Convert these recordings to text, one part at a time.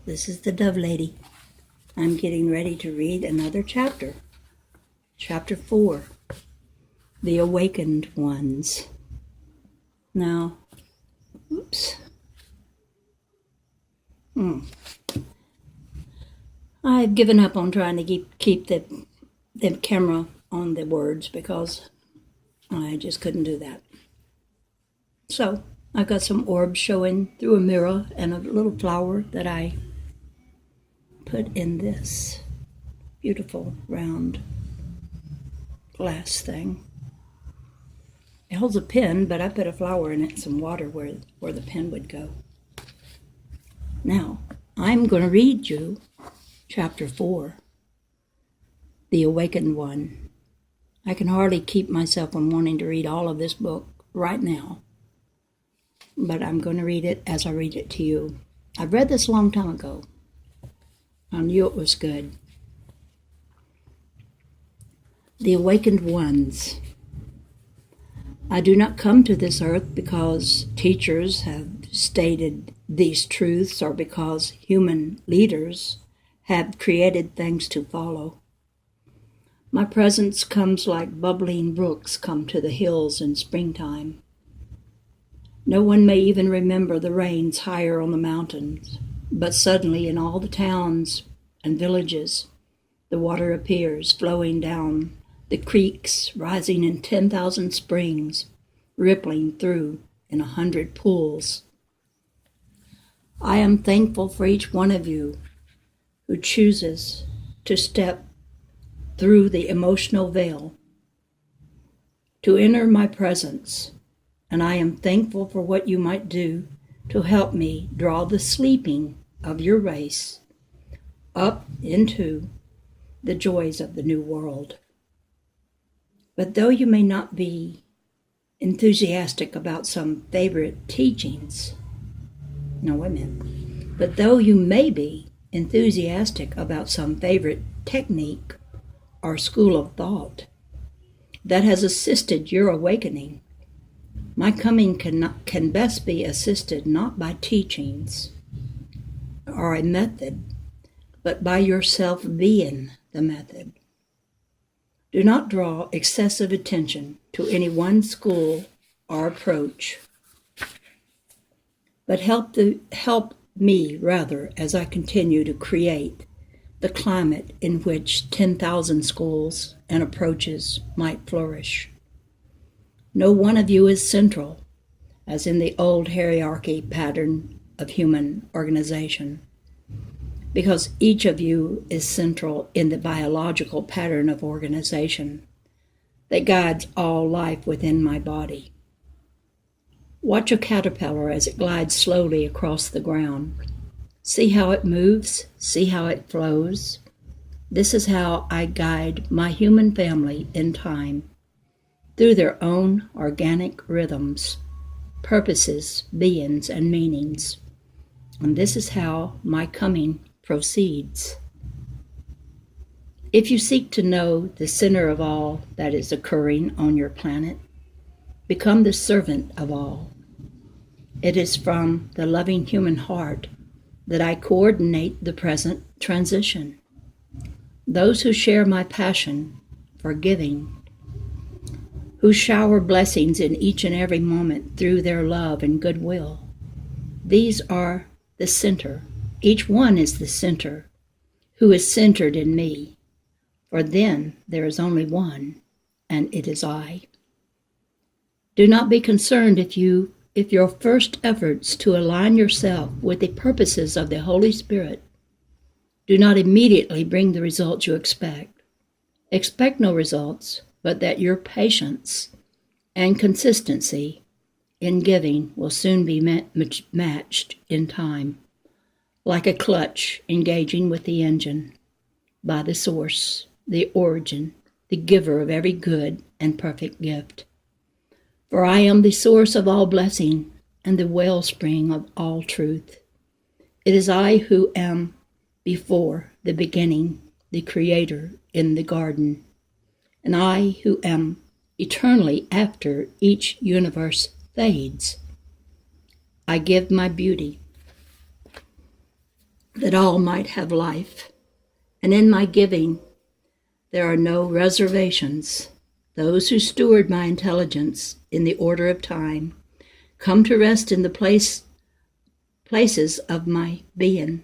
This is the Dove Lady. I'm getting ready to read another chapter. Chapter 4, The Awakened Ones. Now, I've given up on trying to keep the camera on the words because I just couldn't do that. So, I've got some orbs showing through a mirror and a little flower that I put in this beautiful round glass thing. It holds a pen, but I put a flower in it and some water where the pen would go. Now, I'm going to read you Chapter 4, The Awakened One. I can hardly keep myself from wanting to read all of this book right now, but I'm going to read it as I read it to you. I've read this a long time ago. I knew it was good. The Awakened Ones. I do not come to this earth because teachers have stated these truths or because human leaders have created things to follow. My presence comes like bubbling brooks come to the hills in springtime. No one may even remember the rains higher on the mountains, but suddenly in all the towns and villages, the water appears flowing down the creeks, rising in 10,000 springs, rippling through in 100 pools. I am thankful for each one of you who chooses to step through the emotional veil to enter my presence, and I am thankful for what you might do to help me draw the sleeping of your race up into the joys of the new world. But though you may not be enthusiastic about some favorite teachings, but though you may be enthusiastic about some favorite technique or school of thought that has assisted your awakening, my coming can best be assisted not by teachings or a method, but by yourself being the method. Do not draw excessive attention to any one school or approach, but help me rather as I continue to create the climate in which 10,000 schools and approaches might flourish. No one of you is central, as in the old hierarchy pattern of human organization, because each of you is central in the biological pattern of organization that guides all life within my body. Watch a caterpillar as it glides slowly across the ground. See how it moves, see how it flows. This is how I guide my human family in time, through their own organic rhythms, purposes, beings, and meanings. And this is how my coming proceeds. If you seek to know the center of all that is occurring on your planet, become the servant of all. It is from the loving human heart that I coordinate the present transition. Those who share my passion for giving, who shower blessings in each and every moment through their love and goodwill, these are the center. Each one is the center, who is centered in me. For then there is only one, and it is I. Do not be concerned if your first efforts to align yourself with the purposes of the Holy Spirit do not immediately bring the results you expect. Expect no results, but that your patience and consistency in giving will soon be matched in time, like a clutch engaging with the engine, by the source, the origin, the giver of every good and perfect gift. For I am the source of all blessing and the wellspring of all truth. It is I who am before the beginning, the creator in the garden, and I who am eternally after each universe fades. I give my beauty, that all might have life. And in my giving, there are no reservations. Those who steward my intelligence in the order of time come to rest in the places of my being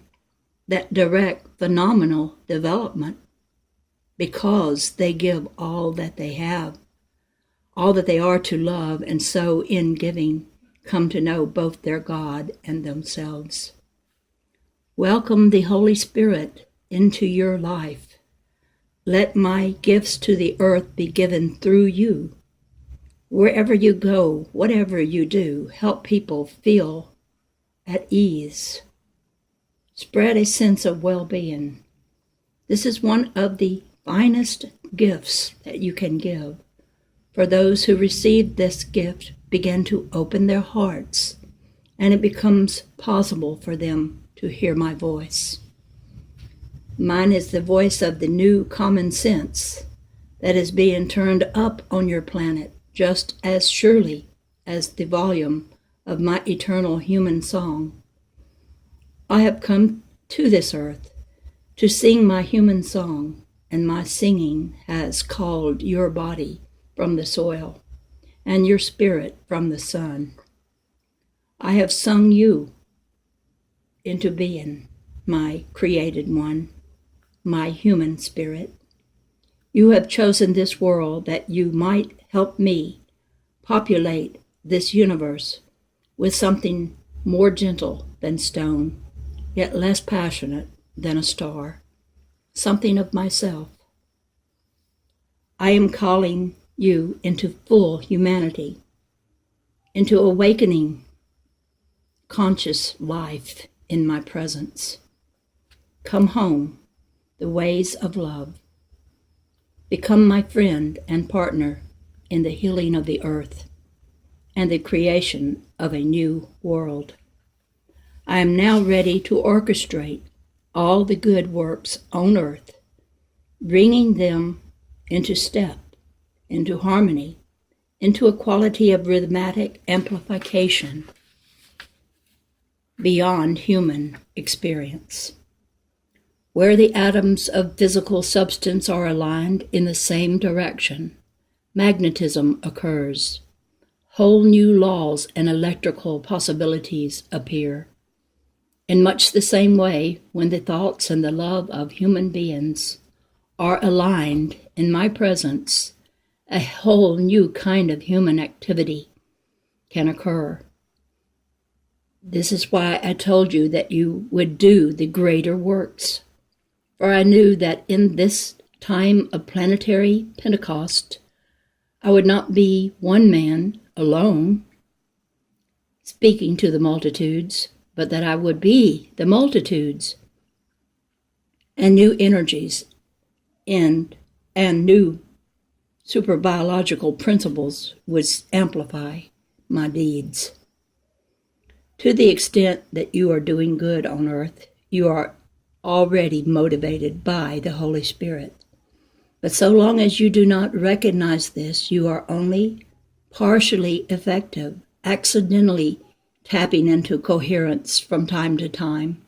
that direct phenomenal development, because they give all that they have, all that they are to love, and so in giving come to know both their God and themselves. Welcome the Holy Spirit into your life. Let my gifts to the earth be given through you. Wherever you go, whatever you do, help people feel at ease. Spread a sense of well-being. This is one of the finest gifts that you can give. For those who receive this gift begin to open their hearts, and it becomes possible for them to hear my voice. Mine is the voice of the new common sense that is being turned up on your planet just as surely as the volume of my eternal human song. I have come to this earth to sing my human song, and my singing has called your body from the soil and your spirit from the sun. I have sung you into being, my created one, my human spirit. You have chosen this world that you might help me populate this universe with something more gentle than stone, yet less passionate than a star, something of myself. I am calling you into full humanity, into awakening conscious life in my presence. Come home, the ways of love. Become my friend and partner in the healing of the earth and the creation of a new world. I am now ready to orchestrate all the good works on earth, bringing them into step, into harmony, into a quality of rhythmic amplification beyond human experience. Where the atoms of physical substance are aligned in the same direction, magnetism occurs. Whole new laws and electrical possibilities appear. In much the same way, when the thoughts and the love of human beings are aligned in my presence, a whole new kind of human activity can occur. This is why I told you that you would do the greater works. For I knew that in this time of planetary Pentecost, I would not be one man alone speaking to the multitudes, but that I would be the multitudes, and new energies and new superbiological principles would amplify my deeds. To the extent that you are doing good on earth, you are already motivated by the Holy Spirit. But so long as you do not recognize this, you are only partially effective, accidentally tapping into coherence from time to time,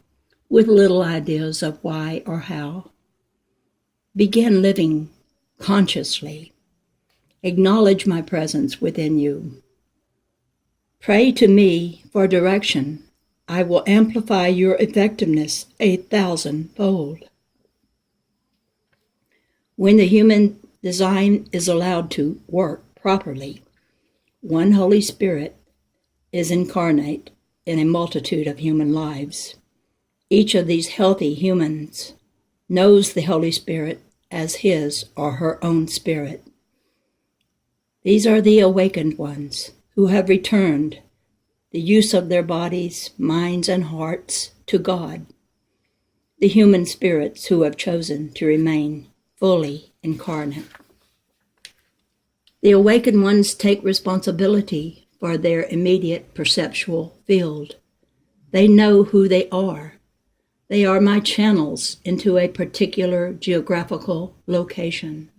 with little ideas of why or how. Begin living consciously. Acknowledge my presence within you. Pray to me for direction. I will amplify your effectiveness 1,000-fold. When the human design is allowed to work properly, one Holy Spirit is incarnate in a multitude of human lives. Each of these healthy humans knows the Holy Spirit as his or her own spirit. These are the awakened ones who have returned the use of their bodies, minds, and hearts to God, the human spirits who have chosen to remain fully incarnate. The awakened ones take responsibility for their immediate perceptual field. They know who they are. They are my channels into a particular geographical location.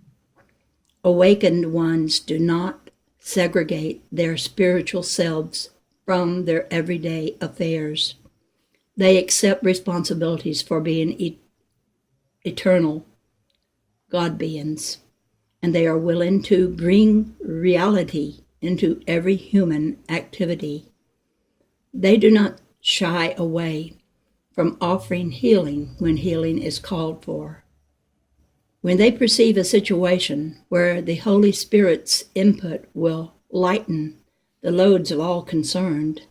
Awakened ones do not segregate their spiritual selves from their everyday affairs. They accept responsibilities for being eternal God beings, and they are willing to bring reality into every human activity. They do not shy away from offering healing when healing is called for. When they perceive a situation where the Holy Spirit's input will lighten the loads of all concerned,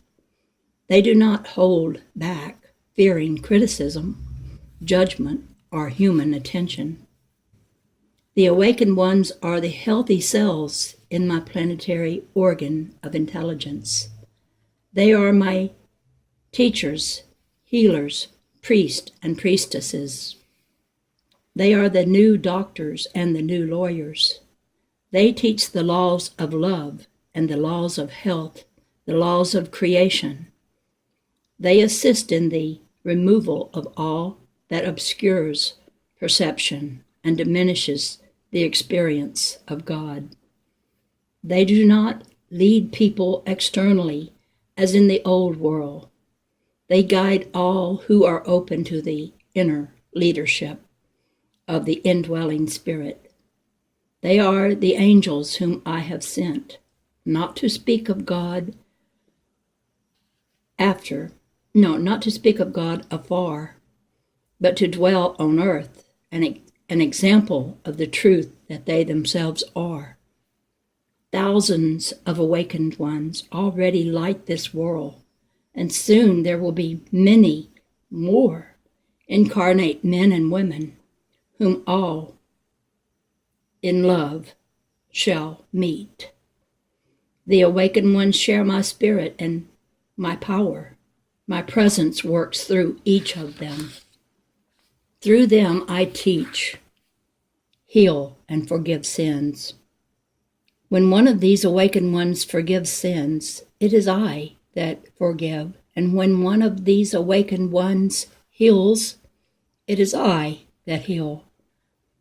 they do not hold back, fearing criticism, judgment, or human attention. The awakened ones are the healthy cells in my planetary organ of intelligence. They are my teachers, healers, priests, and priestesses. They are the new doctors and the new lawyers. They teach the laws of love and the laws of health, the laws of creation. They assist in the removal of all that obscures perception and diminishes the experience of God. They do not lead people externally as in the old world. They guide all who are open to the inner leadership of the indwelling Spirit. They are the angels whom I have sent, not to speak of God afar, but to dwell on earth, an example of the truth that they themselves are. Thousands of awakened ones already light this world, and soon there will be many more incarnate men and women whom all in love shall meet. The awakened ones share my spirit and my power. My presence works through each of them. Through them I teach, heal, and forgive sins. When one of these awakened ones forgives sins, it is I that forgive. And when one of these awakened ones heals, it is I that heal.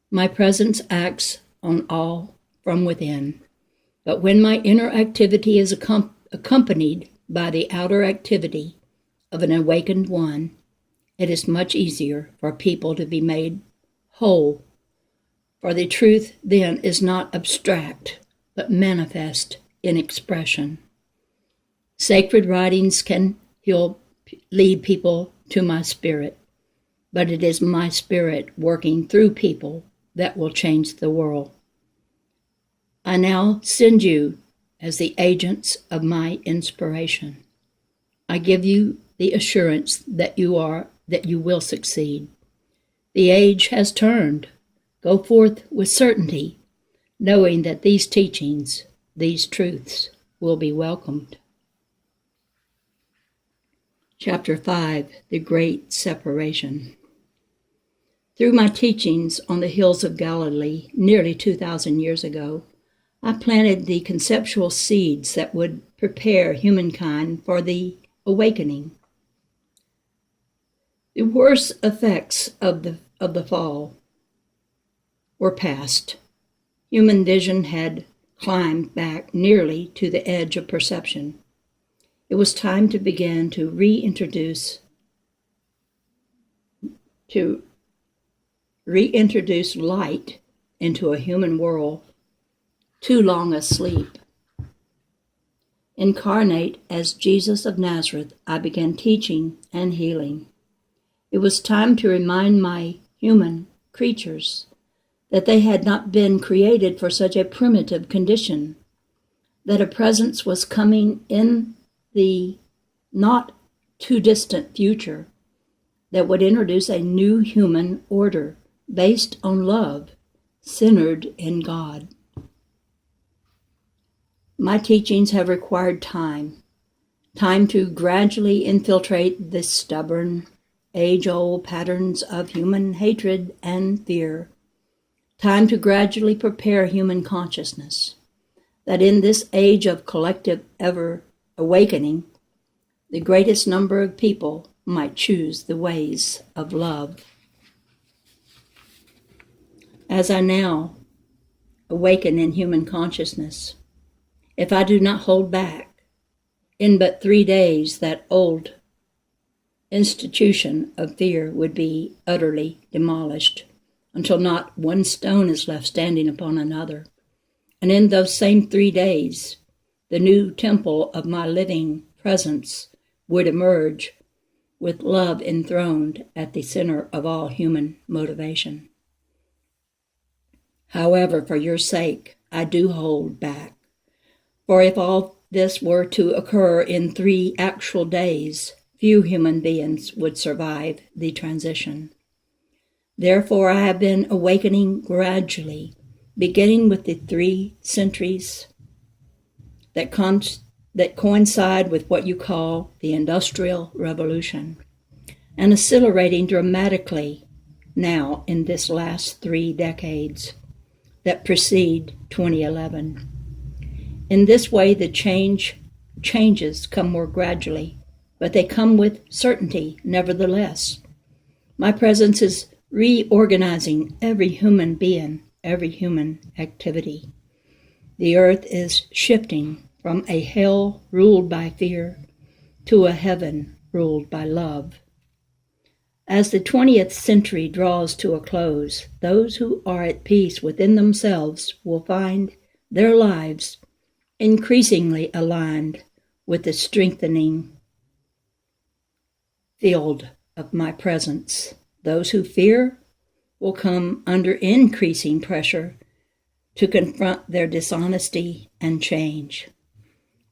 My presence acts on all from within. But when my inner activity is accompanied by the outer activity of an awakened one, it is much easier for people to be made whole. For the truth then is not abstract, but manifest in expression. Sacred writings can lead people to my spirit, but it is my spirit working through people that will change the world. I now send you as the agents of my inspiration. I give you the assurance that you will succeed. The age has turned. Go forth with certainty, knowing that these teachings, these truths, will be welcomed. Chapter 5, The Great Separation. Through my teachings on the hills of Galilee nearly 2,000 years ago, I planted the conceptual seeds that would prepare humankind for the awakening. The worst effects of the fall were past. Human vision had climbed back nearly to the edge of perception. It was time to begin to reintroduce light into a human world too long asleep. Incarnate as Jesus of Nazareth, I began teaching and healing. It was time to remind my human creatures that they had not been created for such a primitive condition, that a presence was coming in the not too distant future that would introduce a new human order based on love, centered in God. My teachings have required time to gradually infiltrate the stubborn, age-old patterns of human hatred and fear, time to gradually prepare human consciousness, that in this age of collective ever-awakening, the greatest number of people might choose the ways of love. As I now awaken in human consciousness, if I do not hold back, in but 3 days that old institution of fear would be utterly demolished until not one stone is left standing upon another. And in those same 3 days, the new temple of my living presence would emerge with love enthroned at the center of all human motivation. However, for your sake, I do hold back. For if all this were to occur in 3 actual days, few human beings would survive the transition. Therefore, I have been awakening gradually, beginning with the 3 centuries that coincide with what you call the Industrial Revolution, and accelerating dramatically now in this last 3 decades that precede 2011. In this way, the changes come more gradually, but they come with certainty nevertheless. My presence is reorganizing every human being, every human activity. The earth is shifting from a hell ruled by fear to a heaven ruled by love. As the 20th century draws to a close, those who are at peace within themselves will find their lives increasingly aligned with the strengthening field of my presence. Those who fear will come under increasing pressure to confront their dishonesty and change.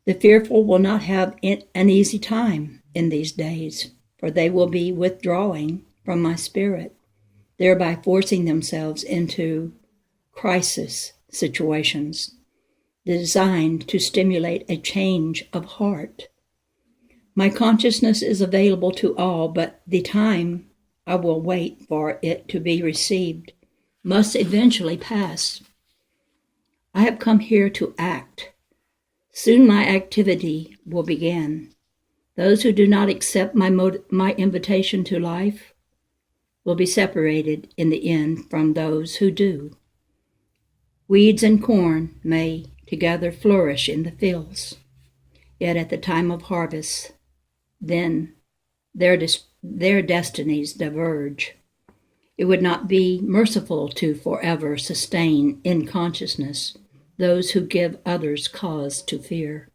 The fearful will not have an easy time in these days, for they will be withdrawing from my spirit, thereby forcing themselves into crisis situations designed to stimulate a change of heart. My consciousness is available to all, but the time I will wait for it to be received must eventually pass. I have come here to act. Soon my activity will begin. Those who do not accept my invitation to life will be separated in the end from those who do. Weeds and corn may together flourish in the fields, yet at the time of harvest, then their destinies diverge. It would not be merciful to forever sustain in consciousness those who give others cause to fear.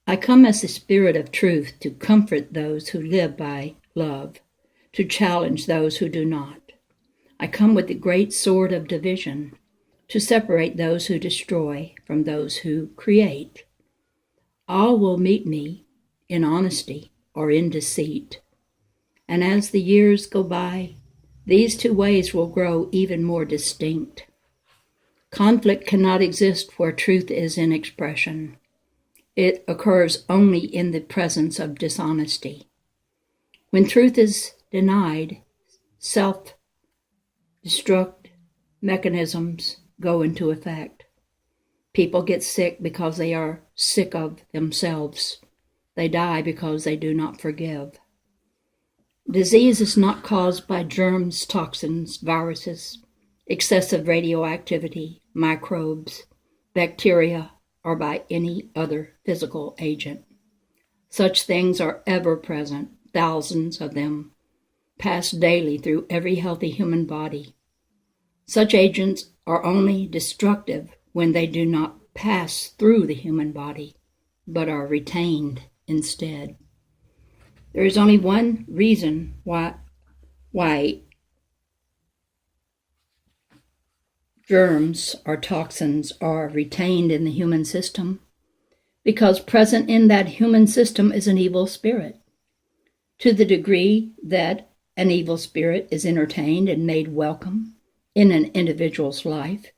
I come as the Spirit of truth to comfort those who live by love, to challenge those who do not. I come with the great sword of division to separate those who destroy from those who create. All will meet me in honesty or in deceit. And as the years go by, these 2 ways will grow even more distinct. Conflict cannot exist where truth is in expression. It occurs only in the presence of dishonesty. When truth is denied, self-destruct mechanisms go into effect. People get sick because they are sick of themselves. They die because they do not forgive. Disease is not caused by germs, toxins, viruses, excessive radioactivity, microbes, bacteria, or by any other physical agent. Such things are ever present, thousands of them pass daily through every healthy human body. Such agents are only destructive when they do not pass through the human body, but are retained instead. There is only one reason why germs or toxins are retained in the human system, because present in that human system is an evil spirit. To the degree that an evil spirit is entertained and made welcome in an individual's life,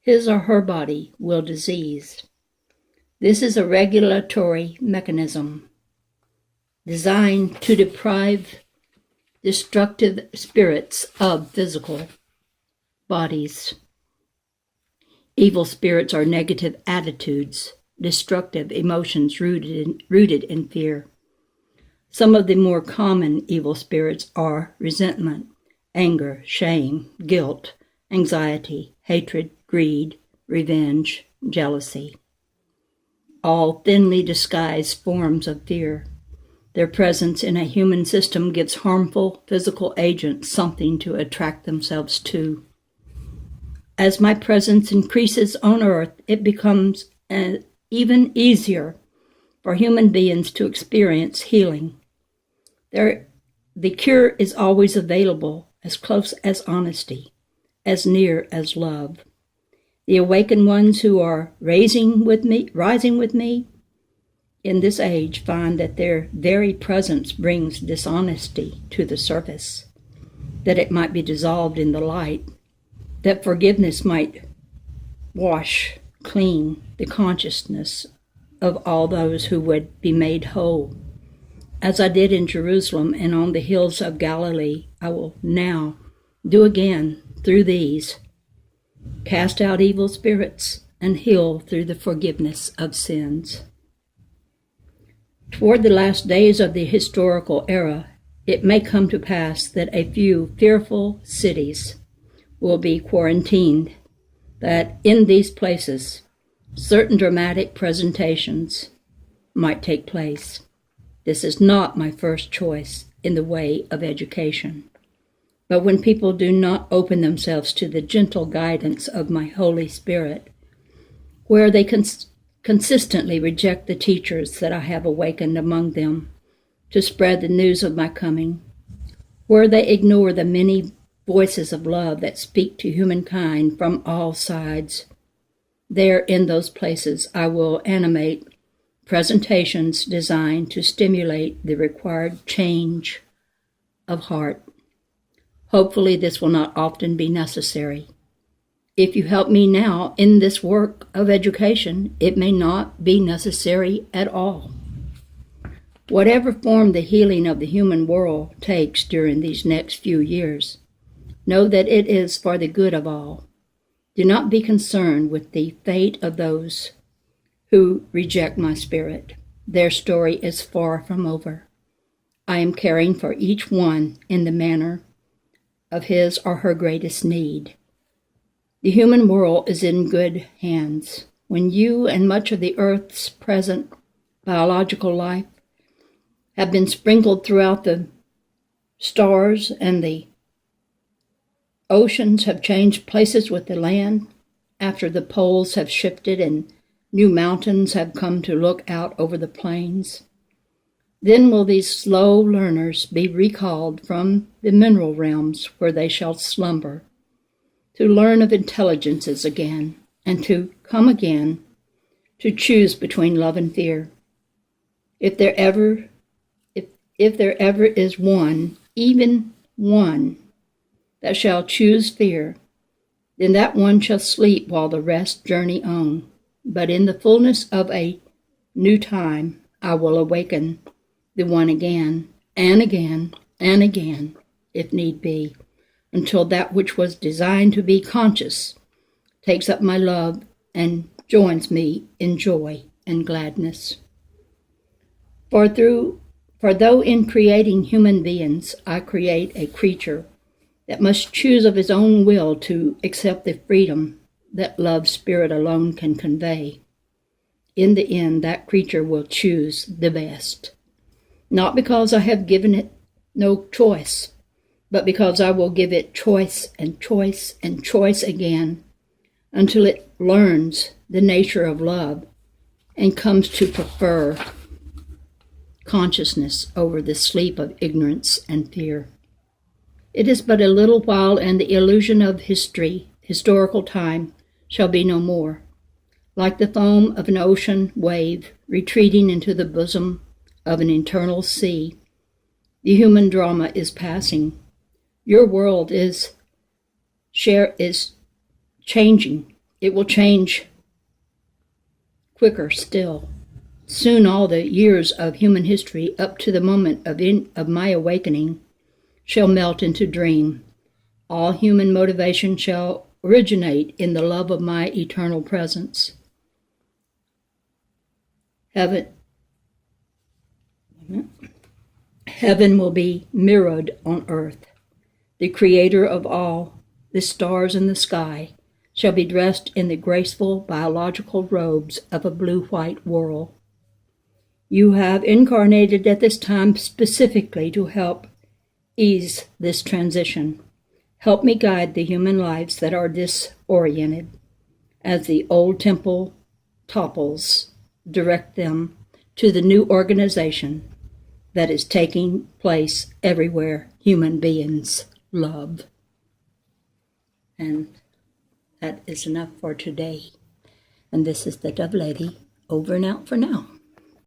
his or her body will disease. This is a regulatory mechanism designed to deprive destructive spirits of physical bodies. Evil spirits are negative attitudes, destructive emotions rooted in fear. Some of the more common evil spirits are resentment, anger, shame, guilt, anxiety, hatred, greed, revenge, jealousy. All thinly disguised forms of fear. Their presence in a human system gives harmful physical agents something to attract themselves to. As my presence increases on earth, it becomes even easier for human beings to experience healing. The cure is always available, as close as honesty, as near as love. The awakened ones who are rising with me in this age find that their very presence brings dishonesty to the surface, that it might be dissolved in the light, that forgiveness might wash clean the consciousness of all those who would be made whole. As I did in Jerusalem and on the hills of Galilee, I will now do again through these, cast out evil spirits and heal through the forgiveness of sins. Toward the last days of the historical era, it may come to pass that a few fearful cities will be quarantined, that in these places certain dramatic presentations might take place. This is not my first choice in the way of education. But when people do not open themselves to the gentle guidance of my Holy Spirit, where they consistently reject the teachers that I have awakened among them to spread the news of my coming, where they ignore the many voices of love that speak to humankind from all sides, there in those places I will animate presentations designed to stimulate the required change of heart. Hopefully this will not often be necessary. If you help me now in this work of education, it may not be necessary at all. Whatever form the healing of the human world takes during these next few years, know that it is for the good of all. Do not be concerned with the fate of those who reject my spirit. Their story is far from over. I am caring for each one in the manner of his or her greatest need. The human world is in good hands. When you and much of the earth's present biological life have been sprinkled throughout the stars and the oceans have changed places with the land, after the poles have shifted and new mountains have come to look out over the plains, then will these slow learners be recalled from the mineral realms where they shall slumber, to learn of intelligences again, and to come again to choose between love and fear. If there ever is one, even one, that shall choose fear, then that one shall sleep while the rest journey on. But in the fullness of a new time, I will awaken the one again, and again, and again, if need be, until that which was designed to be conscious takes up my love and joins me in joy and gladness. For though in creating human beings, I create a creature that must choose of his own will to accept the freedom that love's spirit alone can convey, in the end, that creature will choose the best. Not because I have given it no choice, but because I will give it choice and choice and choice again, until it learns the nature of love and comes to prefer consciousness over the sleep of ignorance and fear. It is but a little while, and the illusion of historical time, shall be no more. Like the foam of an ocean wave retreating into the bosom of an eternal sea, the human drama is passing. Your world is changing. It will change quicker still. Soon all the years of human history up to the moment of my awakening shall melt into dream. All human motivation shall originate in the love of my eternal presence. Heaven will be mirrored on earth. The creator of all, the stars in the sky, shall be dressed in the graceful biological robes of a blue-white world. You have incarnated at this time specifically to help ease this transition. Help me guide the human lives that are disoriented. As the old temple topples, direct them to the new organization that is taking place everywhere human beings love. And that is enough for today. And this is the Dove Lady, over and out for now.